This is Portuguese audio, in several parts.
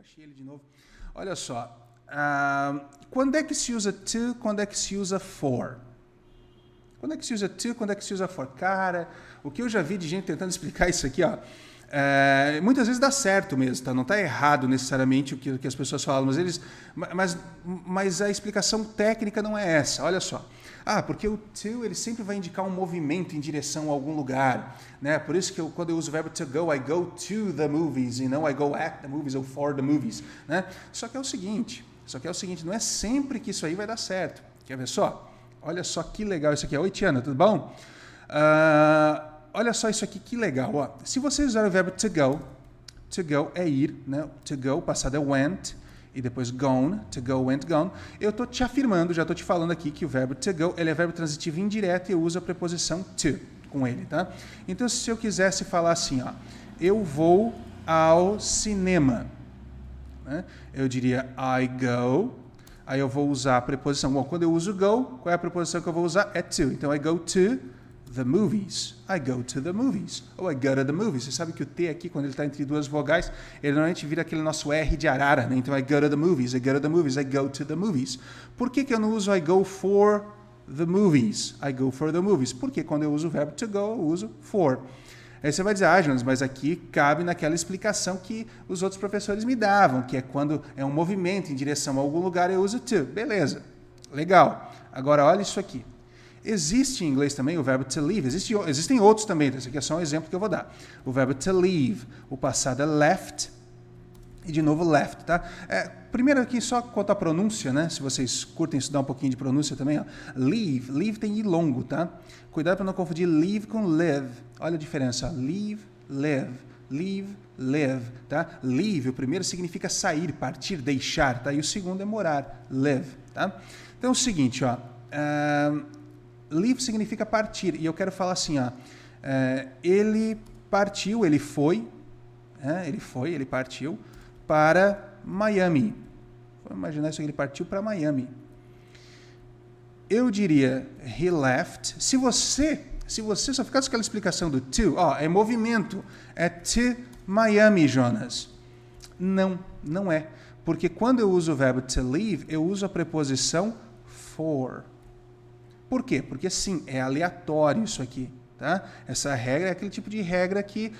achei ele de novo. Olha só. Quando é que se usa to, quando é que se usa for? Quando é que se usa to, quando é que se usa for? Cara, o que eu já vi de gente tentando explicar isso aqui, ó, muitas vezes dá certo mesmo, tá? Não está errado necessariamente o que as pessoas falam, mas a explicação técnica não é essa. Olha só. Porque o to ele sempre vai indicar um movimento em direção a algum lugar, né? Por isso que quando eu uso o verbo to go, I go to the movies e não I go at the movies ou for the movies, né? Só que é o seguinte, não é sempre que isso aí vai dar certo. Quer ver só? Olha só que legal isso aqui. Oi, Tiana, tudo bom? Olha só isso aqui, que legal. Ó. Se você usar o verbo to go é ir, né? To go, o passado é went, e depois gone, to go, went, gone. Eu estou te afirmando, já estou te falando aqui que o verbo to go, ele é verbo transitivo indireto e eu uso a preposição to com ele, tá? Então, se eu quisesse falar assim, ó, eu vou ao cinema, né? Eu diria I go, aí eu vou usar a preposição. Bom, quando eu uso go, qual é a preposição que eu vou usar? É to. Então, I go to the movies. I go to the movies. Ou I go to the movies. Você sabe que o T aqui, quando ele está entre duas vogais, ele normalmente vira aquele nosso R de arara, né? Então, I go to the movies, I go to the movies, I go to the movies. Por que eu não uso I go for the movies? I go for the movies. Porque quando eu uso o verbo to go, eu uso for. Aí você vai dizer, Jonas, mas aqui cabe naquela explicação que os outros professores me davam, que é quando é um movimento em direção a algum lugar, eu uso to. Beleza, legal. Agora, olha isso aqui. Existe em inglês também o verbo to leave. Existem outros também. Esse aqui é só um exemplo que eu vou dar. O verbo to leave. O passado é left. E de novo left, tá? Primeiro aqui só quanto à pronúncia, né? Se vocês curtem estudar um pouquinho de pronúncia também, ó. Leave. Leave tem i longo, tá? Cuidado para não confundir leave com live. Olha a diferença. Ó. Leave, live. Leave, live, tá? Leave, o primeiro significa sair, partir, deixar, tá? E o segundo é morar. Live, tá? Então é o seguinte, ó. Leave significa partir, e eu quero falar assim, ó, ele partiu, ele partiu para Miami. Vamos imaginar isso aqui, ele partiu para Miami. Eu diria, he left. Se você só ficar com aquela explicação do to, é movimento, é to Miami, Jonas. Não é. Porque quando eu uso o verbo to leave, eu uso a preposição for. Por quê? Porque, sim, é aleatório isso aqui. Tá? Essa regra é aquele tipo de regra que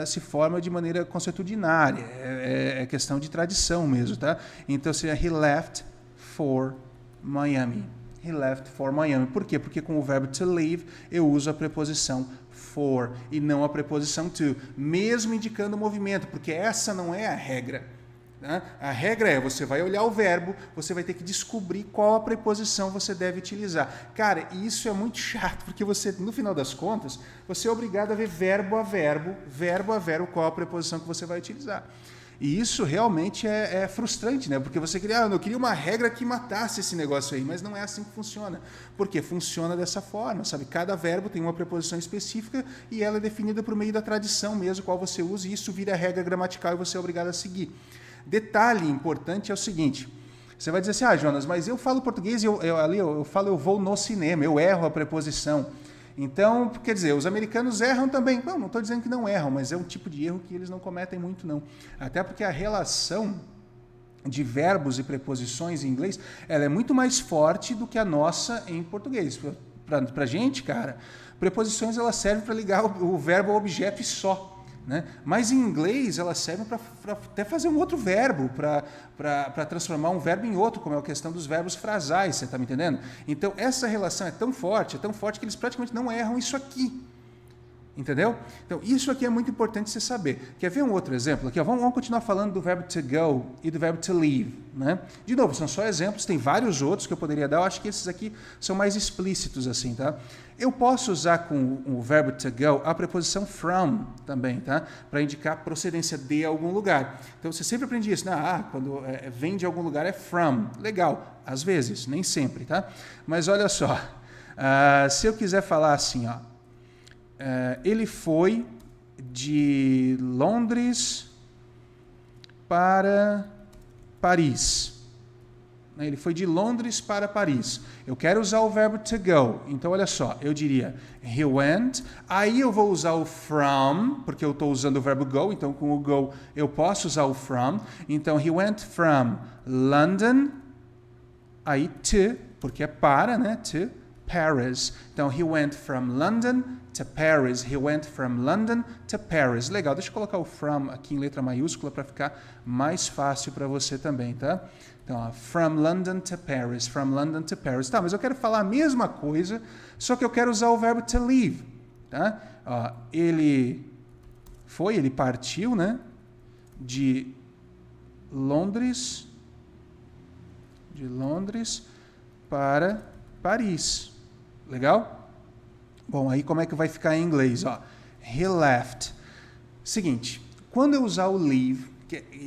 se forma de maneira consuetudinária. É questão de tradição mesmo. Tá? Então, seria he left for Miami. He left for Miami. Por quê? Porque com o verbo to leave, eu uso a preposição for e não a preposição to, mesmo indicando o movimento, porque essa não é a regra. A regra é, você vai olhar o verbo, você vai ter que descobrir qual a preposição você deve utilizar. Cara, isso é muito chato, porque você, no final das contas, você é obrigado a ver verbo a verbo, qual a preposição que você vai utilizar. E isso realmente é frustrante, né? Porque você queria, eu queria uma regra que matasse esse negócio aí, mas não é assim que funciona. Porque funciona dessa forma, sabe? Cada verbo tem uma preposição específica e ela é definida por meio da tradição mesmo, qual você usa, e isso vira regra gramatical e você é obrigado a seguir. Detalhe importante é o seguinte, você vai dizer assim, Jonas, mas eu falo português e eu falo eu vou no cinema, eu erro a preposição. Então, quer dizer, os americanos erram também. Bom, não estou dizendo que não erram, mas é um tipo de erro que eles não cometem muito, não. Até porque a relação de verbos e preposições em inglês, ela é muito mais forte do que a nossa em português. Para a gente, cara, preposições elas servem para ligar o verbo ao objeto e só. Né? Mas em inglês elas servem para até fazer um outro verbo, para transformar um verbo em outro, como é a questão dos verbos frasais, você está me entendendo? Então essa relação é tão forte que eles praticamente não erram isso aqui. Entendeu? Então isso aqui é muito importante você saber. Quer ver um outro exemplo aqui? Vamos continuar falando do verbo to go e do verbo to leave. Né? De novo, são só exemplos, tem vários outros que eu poderia dar, eu acho que esses aqui são mais explícitos assim, tá? Eu posso usar com o verbo to go a preposição from também, tá? Para indicar procedência de algum lugar. Então você sempre aprende isso, né? Quando vem de algum lugar é from. Legal, às vezes, nem sempre, tá? Mas olha só, se eu quiser falar assim, ele foi de Londres para Paris. né? Ele foi de Londres para Paris. Eu quero usar o verbo to go. Então, olha só, eu diria he went. Aí eu vou usar o from, porque eu estou usando o verbo go. Então, com o go, eu posso usar o from. Então, he went from London, aí to, porque é para, né? To Paris. Então, he went from London to Paris. He went from London to Paris. Legal, deixa eu colocar o from aqui em letra maiúscula para ficar mais fácil para você também, tá? Então, ó, from London to Paris. From London to Paris. Tá, mas eu quero falar a mesma coisa, só que eu quero usar o verbo to leave, tá? Ó, ele partiu, né? De Londres para Paris. Legal? Bom, aí como é que vai ficar em inglês? Ó, he left. Seguinte, quando eu usar o leave,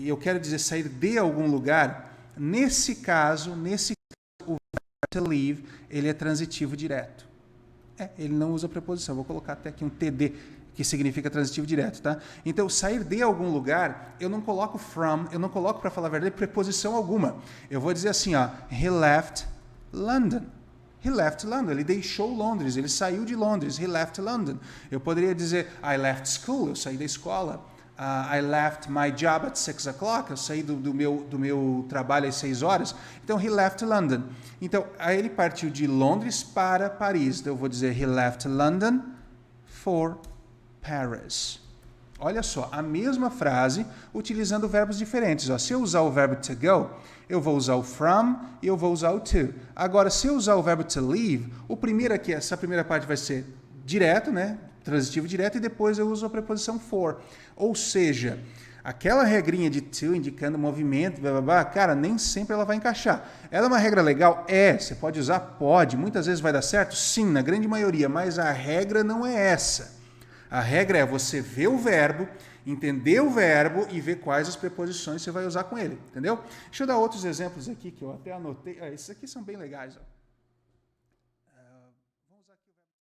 eu quero dizer sair de algum lugar, nesse caso, o verbo to leave, ele é transitivo direto. Ele não usa preposição. Vou colocar até aqui um TD, que significa transitivo direto, tá? Então, sair de algum lugar, eu não coloco from, eu não coloco, para falar a verdade, preposição alguma. Eu vou dizer assim, ó, he left London. He left London. Ele deixou Londres, ele saiu de Londres. He left London. Eu poderia dizer, I left school, eu saí da escola. I left my job at 6 o'clock, eu saí do meu trabalho às 6 horas. Então, he left London. Então, aí ele partiu de Londres para Paris. Então, eu vou dizer, he left London for Paris. Olha só, a mesma frase utilizando verbos diferentes. Ó, se eu usar o verbo to go, eu vou usar o from e eu vou usar o to. Agora, se eu usar o verbo to leave, o primeiro aqui, essa primeira parte vai ser direto, né? Transitivo direto, e depois eu uso a preposição for. Ou seja, aquela regrinha de to indicando movimento, blá, blá, blá, cara, nem sempre ela vai encaixar. Ela é uma regra legal? Você pode usar? Pode. Muitas vezes vai dar certo? Sim, na grande maioria, mas a regra não é essa. A regra é você ver o verbo, entender o verbo e ver quais as preposições você vai usar com ele, entendeu? Deixa eu dar outros exemplos aqui que eu até anotei. Esses aqui são bem legais, ó.